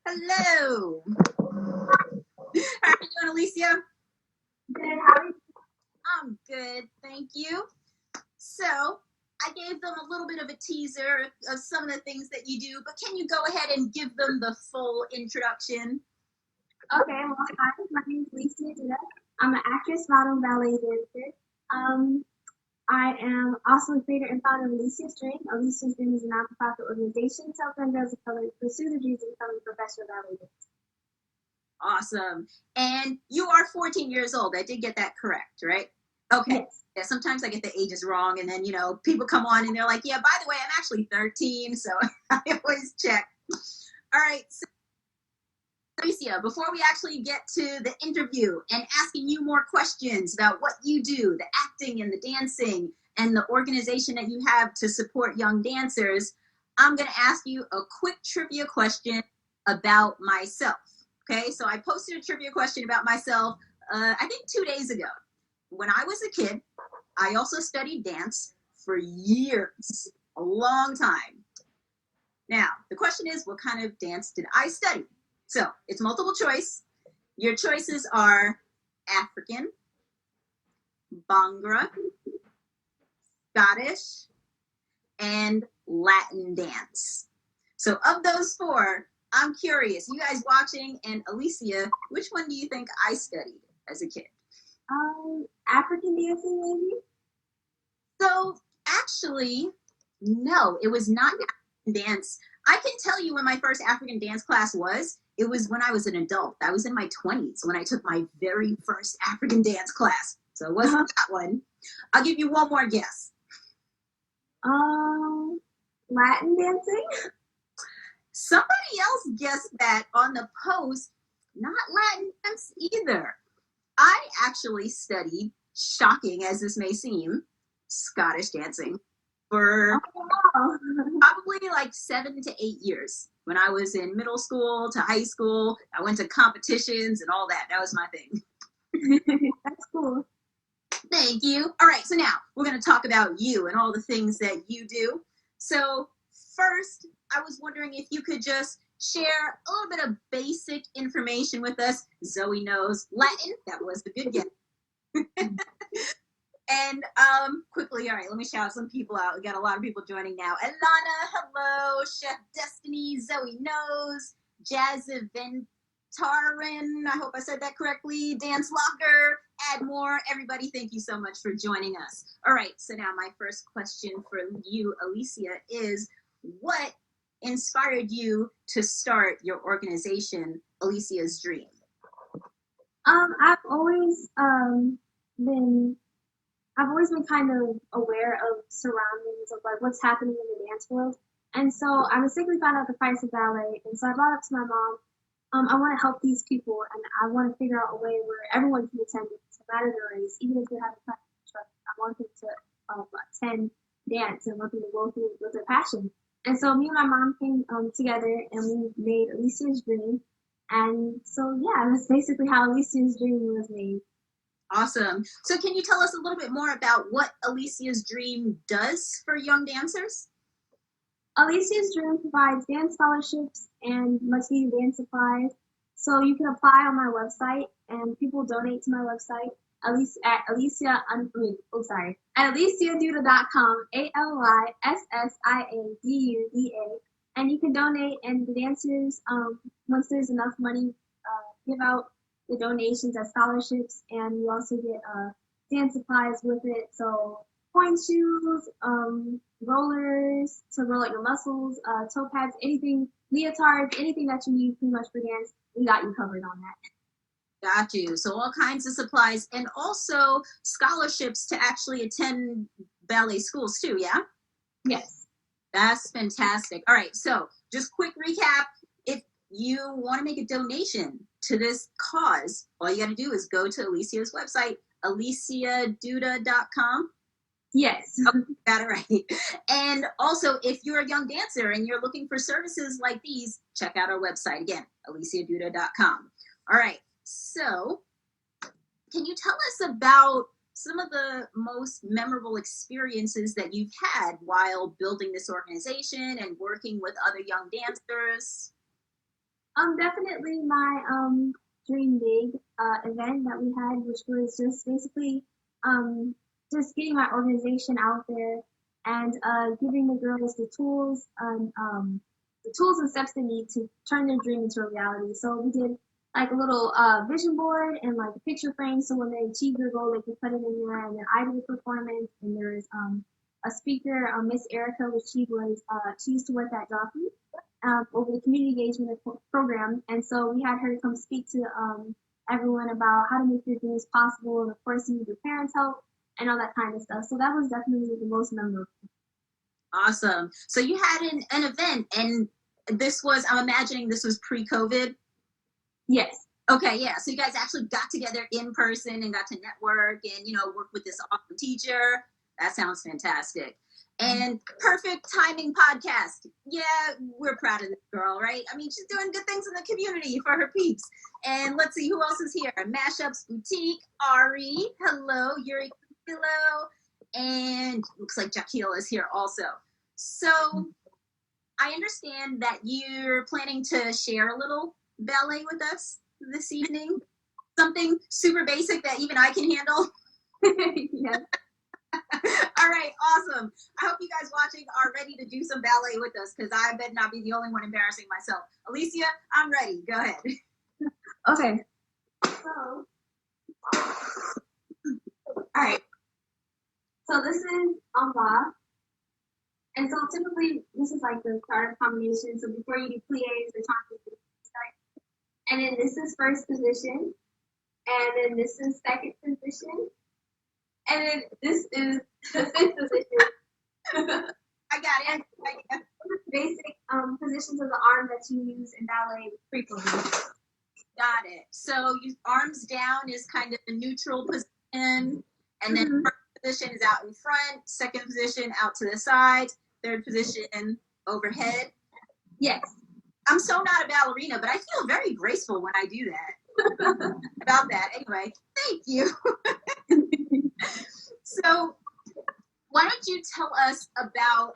Hello. How are you doing, Alicia? Good. How are you? I'm good, thank you. So, I gave them a little bit of a teaser of some of the things that you do, but can you go ahead and give them the full introduction? Okay, well, hi, my name is Lisa Dida. I'm an actress, model, ballet dancer. Um, I am also the creator and founder of Alicia's Dream. Alicia's Dream is a non-profit organization to help young girls of color pursue their dreams of becoming professional ballet dancers. Awesome. And you are 14 years old. I did get that correct, right? Okay. Yes. Yeah, sometimes I get the ages wrong, and then, people come on and they're like, yeah, by the way, I'm actually 13, so I always check. All right. So Alicia, before we actually get to the interview and asking you more questions about what you do, the acting and the dancing and the organization that you have to support young dancers, I'm going to ask you a quick trivia question about myself. Okay, so I posted a trivia question about myself, I think 2 days ago. When I was a kid, I also studied dance for years, a long time. Now, the question is, what kind of dance did I study? So it's multiple choice. Your choices are African, Bhangra, Scottish, and Latin dance. So of those four, I'm curious, you guys watching and Alicia, which one do you think I studied as a kid? African dancing, maybe? So actually, no, it was not African dance. I can tell you when my first African dance class was. It was when I was an adult. I was in my 20s when I took my very first African dance class. So it wasn't that one. I'll give you one more guess. Latin dancing? Somebody else guessed that on the post, not Latin dance either. I actually studied, shocking as this may seem, Scottish dancing for probably like 7 to 8 years. When I was in middle school to high school, I went to competitions and all that. That was my thing. That's cool. Thank you. All right, so now we're going to talk about you and all the things that you do. So first, I was wondering if you could just share a little bit of basic information with us. Zoe knows Latin. That was the good guess. And quickly, all right, let me shout some people out. We got a lot of people joining now. Alana, hello. Chef Destiny, Zoe knows. Jazz Ventarin, I hope I said that correctly. Dance Locker, add more. Everybody, thank you so much for joining us. All right, so now my first question for you, Alicia, is what inspired you to start your organization, Alicia's Dream? I've always been I've always been kind of aware of surroundings of like what's happening in the dance world. And so I mistakenly found out the price of ballet, and so I brought it to my mom. I want to help these people, and I want to figure out a way where everyone can attend it, no matter their race, even if they have a passion. I want them to attend dance and want them to go through with their passion. And so me and my mom came together, and we made Alicia's Dream. And so yeah, that's basically how Alicia's Dream was made. Awesome. So can you tell us a little bit more about what Alicia's Dream does for young dancers? Alicia's Dream provides dance scholarships and much-needed dance supplies. So you can apply on my website, and people donate to my website. At aliciaduda.com, ALYSSIADUDA, and you can donate. And the dancers, once there's enough money, give out the donations as scholarships, and you also get dance supplies with it. So pointe shoes, rollers to roll out your muscles, toe pads, anything, leotards, anything that you need pretty much for dance, we got you covered on that. Got you. So all kinds of supplies and also scholarships to actually attend ballet schools too, yeah? Yes. That's fantastic. All right, so just quick recap. If you want to make a donation to this cause, all you got to do is go to Alicia's website, aliciaduda.com. Yes. Oh, got it right. And also, if you're a young dancer and you're looking for services like these, check out our website again, aliciaduda.com. All right, so can you tell us about some of the most memorable experiences that you've had while building this organization and working with other young dancers? Definitely my dream big event that we had, which was just basically um just getting my organization out there and giving the girls the tools and steps they need to turn their dream into a reality. So we did like a little vision board and like a picture frame, so when they achieve their goal, they can put it in there, and then I did a performance, and there's a speaker, Miss Erica, which she used to work at Jockey over the community engagement program. And so we had her come speak to everyone about how to make their dreams possible. And of course, you need your parents' help and all that kind of stuff. So that was definitely the most memorable. Awesome. So you had an event, and this was, I'm imagining this was pre-COVID. Yes. Okay, yeah. So you guys actually got together in person and got to network and, work with this awesome teacher. That sounds fantastic. And perfect timing podcast. Yeah, we're proud of this girl, right? I mean, she's doing good things in the community for her peeps. And let's see who else is here. Mashups Boutique, Ari, hello, Yuri, hello, and looks like Jaquil is here also. So I understand that you're planning to share a little ballet with us this evening. Something super basic that even I can handle. Yes. All right, awesome. I hope you guys watching are ready to do some ballet with us, because I bet not be the only one embarrassing myself. Alicia, I'm ready. Go ahead. Okay. So, all right. So this is en bas. And so typically this is like the start of combination. So before you do plies, the chances start. And then this is first position. And then this is second position. And then this is the fifth position. I got it. Basic positions of the arm that you use in ballet frequently. Got it. So arms down is kind of the neutral position, and then first position is out in front, second position out to the side, third position overhead. Yes. I'm so not a ballerina, but I feel very graceful when I do that. About that. Anyway, thank you. So why don't you tell us about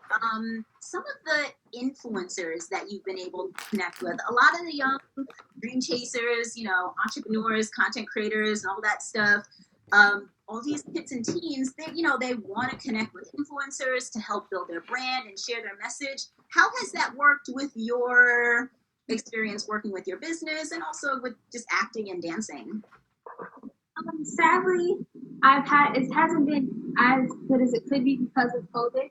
some of the influencers that you've been able to connect with? A lot of the young dream chasers, entrepreneurs, content creators, and all that stuff. All these kids and teens, they want to connect with influencers to help build their brand and share their message. How has that worked with your experience working with your business and also with just acting and dancing? Sadly, it hasn't been as good as it could be because of COVID.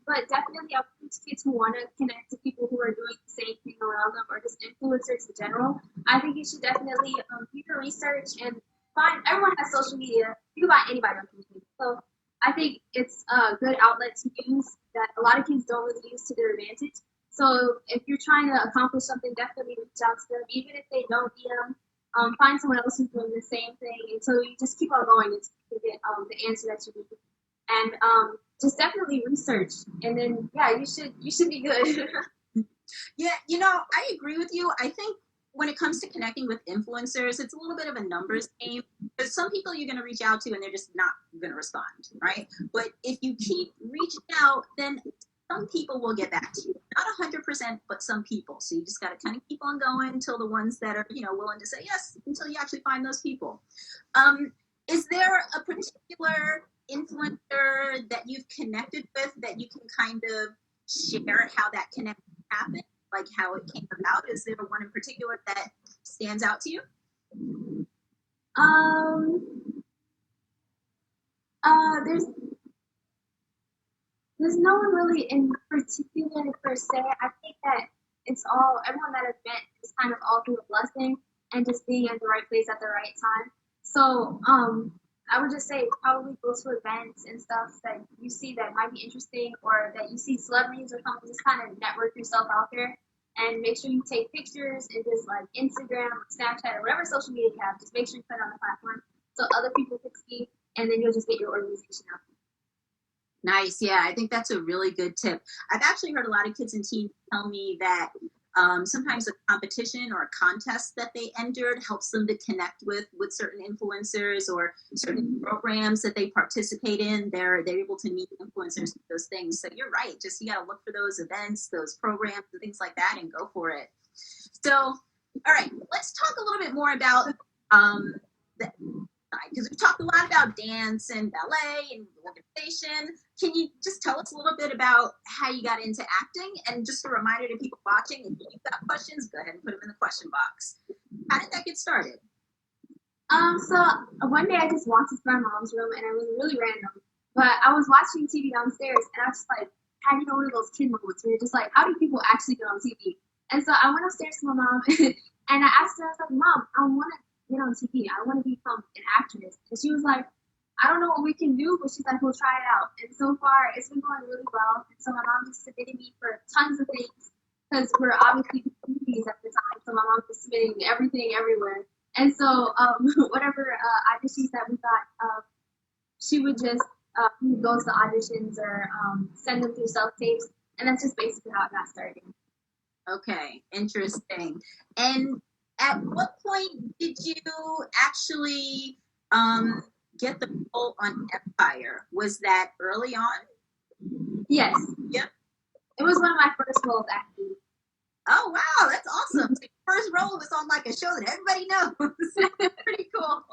But definitely, I want kids who want to connect to people who are doing the same thing around them, or just influencers in general. I think you should definitely do your research and find. Everyone has social media. You can find anybody on social media. So I think it's a good outlet to use that a lot of kids don't really use to their advantage. So if you're trying to accomplish something, definitely reach out to them, even if they don't DM. Find someone else who's doing the same thing until you just keep on going until you get the answer that you need. And just definitely research, and then yeah, you should be good. Yeah, I agree with you. I think when it comes to connecting with influencers, it's a little bit of a numbers game. Because some people you're going to reach out to and they're just not going to respond, right? But if you keep reaching out, then some people will get back to you. Not 100%, but some people. So you just got to kind of keep on going until the ones that are, willing to say yes, until you actually find those people. Is there a particular influencer that you've connected with that you can kind of share how that connection happened, like how it came about? Is there one in particular that stands out to you? There's no one really in particular per se. I think that it's all everyone that I've met is kind of all through a blessing and just being at the right place at the right time. So I would just say probably go to events and stuff that you see that might be interesting, or that you see celebrities or something. Just kind of network yourself out there and make sure you take pictures and just like Instagram, Snapchat, or whatever social media you have. Just make sure you put it on the platform so other people can see, and then you'll just get your organization out. Nice. Yeah, I think that's a really good tip. I've actually heard a lot of kids and teens tell me that sometimes a competition or a contest that they entered helps them to connect with certain influencers or certain programs that they participate in. They're able to meet influencers with those things. So you're right. Just you got to look for those events, those programs, and things like that, and go for it. So, all right, let's talk a little bit more about the because we've talked a lot about dance and ballet and organization. Can you just tell us a little bit about how you got into acting? And just a reminder to people watching, if you've got questions, go ahead and put them in the question box. How did that get started? So one day I just walked into my mom's room and it was really random. But I was watching TV downstairs and I was just like had one of those kid moments where you're just like, how do people actually get on TV? And so I went upstairs to my mom and I asked her, I was like, Mom, I want to get on TV. I want to become an actress. And she was like, I don't know what we can do, but she's like, we'll try it out. And so far, it's been going really well. And so my mom just submitted me for tons of things because we're obviously movies at the time. So my mom was submitting everything everywhere. And so whatever auditions that we got, she would just go to the auditions or send them through self tapes. And that's just basically how it got started. Okay, interesting. And at what point did you actually get the role on Empire? Was that early on? Yes. Yep. It was one of my first roles, actually. Oh, wow, that's awesome. So your first role was on like a show that everybody knows. Pretty cool.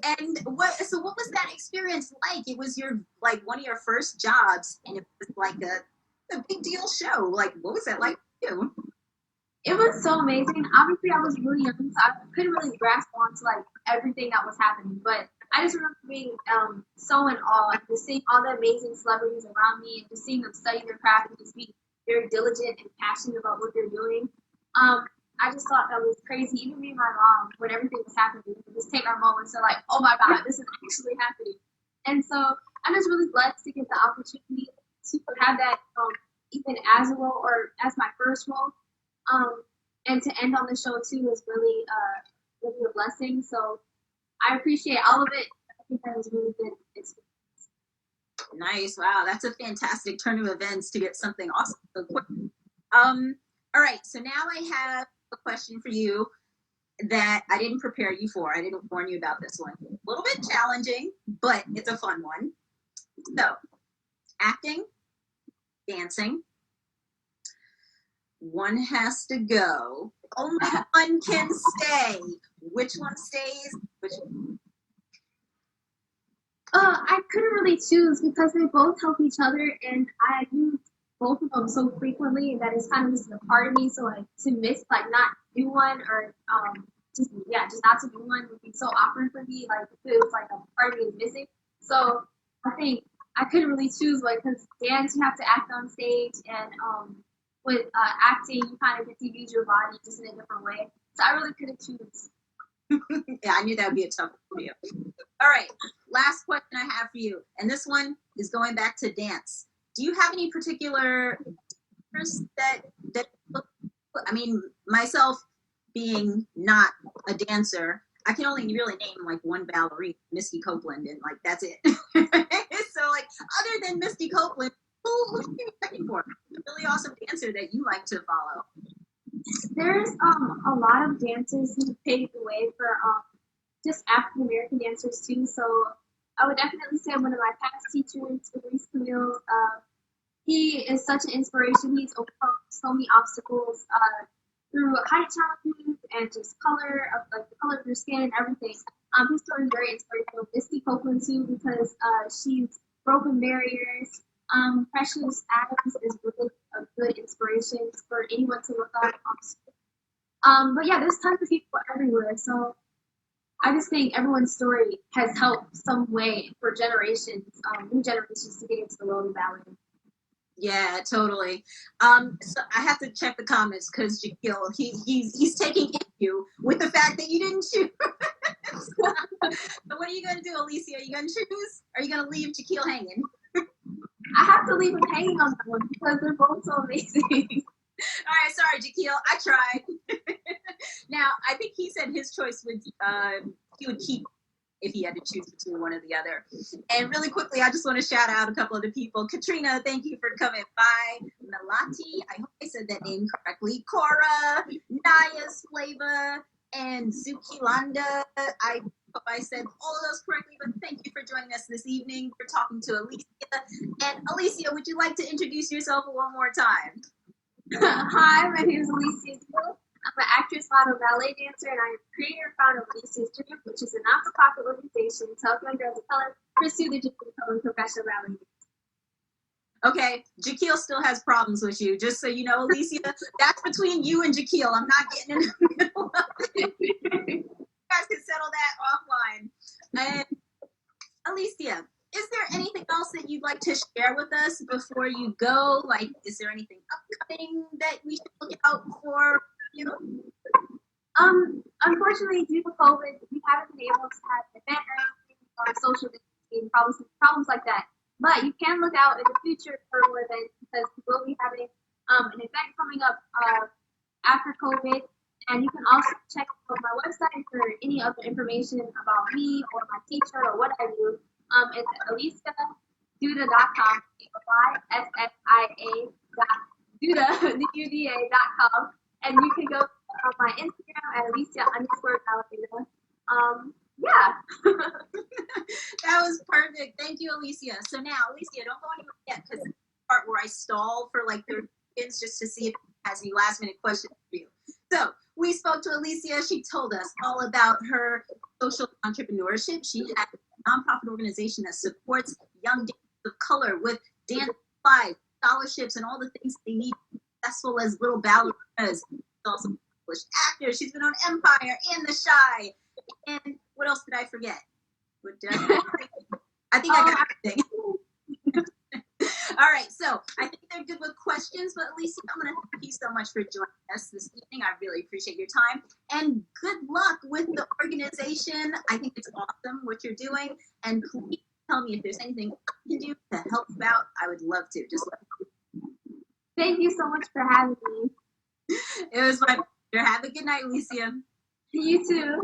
And what was that experience like? It was your like one of your first jobs and it was like a big deal show. Like what was that like for you? It was so amazing. Obviously, I was really young, so I couldn't really grasp onto like everything that was happening. But I just remember being so in awe and just seeing all the amazing celebrities around me and just seeing them study their craft and just be very diligent and passionate about what they're doing. I just thought that was crazy. Even me and my mom, when everything was happening, we would just take our moments and like, oh my God, this is actually happening. And so I'm just really blessed to get the opportunity to have that even as a role or as my first role. And to end on the show too is really, really a blessing. So I appreciate all of it. I think that was really good experience. Nice. Wow, that's a fantastic turn of events to get something awesome so quick. All right, so now I have a question for you that I didn't prepare you for. I didn't warn you about this one. A little bit challenging, but it's a fun one. So, acting, dancing, one has to go. Only one can stay. Which one stays? Which one? I couldn't really choose because they both help each other, and I use both of them so frequently that it's kind of just a part of me. So like to miss, like not do one or just not to do one would be so awkward for me. Like if it was like a part of me is missing. So I think I couldn't really choose one because dance you have to act on stage, and with acting you kind of get to use your body just in a different way. So I really couldn't choose. Yeah, I knew that would be a tough one for you. All right, last question I have for you, and this one is going back to dance. Do you have any particular that I mean, myself being not a dancer, I can only really name like one ballerina, Misty Copeland, and like that's it. So like other than Misty Copeland, who should you be looking for? A really awesome dancer that you like to follow. There's a lot of dancers who paved the way for just African American dancers too. So I would definitely say one of my past teachers, Reese Camille. He is such an inspiration. He's overcome so many obstacles through height challenges and just color of like the color of your skin and everything. His story is very inspirational. Misty Copeland too because she's broken barriers. Precious Adams is really a good inspiration for anyone to look up. But yeah, there's tons of people everywhere. So I just think everyone's story has helped some way for generations, new generations to get into the world of ballet. Yeah, totally. So I have to check the comments because Jaquil, he's taking issue with the fact that you didn't choose. So what are you gonna do, Alicia? Are you gonna choose? Or are you gonna leave Jaquil hanging? I have to leave him hanging on that one because they're both so amazing. All right, sorry, Jaquil. I tried. Now, I think he said his choice would he would keep if he had to choose between one or the other. And really quickly, I just want to shout out a couple of the people. Katrina, thank you for coming by. Melati, I hope I said that name correctly. Cora, Naya's Flava, and Zukilanda. I hope I said all of those correctly, but thank you for joining us this evening. We're talking to Alicia. And Alicia, would you like to introduce yourself one more time? Hi, my name is Alicia. model, ballet dancer, and I am creator and founder of Alicia's Dream, which is a not-for-profit organization to help young girls of color pursue their dream of becoming professional ballet dancers. Okay, Jaquil still has problems with you, just so you know, Alicia. That's between you and Jaquil. I'm not getting in the middle of it. You guys can settle that offline. And Alicia, is there anything else that you'd like to share with us before you go? Like, is there anything upcoming that we should look out for? You know? Unfortunately, due to COVID, we haven't been able to have an event or anything or social distancing problems like that. But you can look out in the future for more events because we will be having an event coming up after COVID. And you can also check out my website for any other information about me or my teacher or what I do. It's aliciaduda.com, Duda.com. And you can go on my Instagram at Alicia_Ballerina. Yeah. That was perfect. Thank you, Alicia. So now, Alicia, don't go anywhere yet because this is the part where I stall for like 30 seconds just to see if it has any last minute questions for you. So we spoke to Alicia. She told us all about her social entrepreneurship. She has a nonprofit organization that supports young dancers of color with dance supplies, scholarships, and all the things they need to be successful as little ballerinas. She's also an accomplished actor. She's been on Empire and The Shy. And what else did I forget? What did I forget? I think I got everything. All right, so I think they're good with questions, but Alicia, I'm going to thank you so much for joining us this evening. I really appreciate your time, and good luck with the organization. I think it's awesome what you're doing, and please tell me if there's anything I can do to help you out. I would love to. Just let me know. Thank you so much for having me. It was my pleasure. Have a good night, Alicia. You too.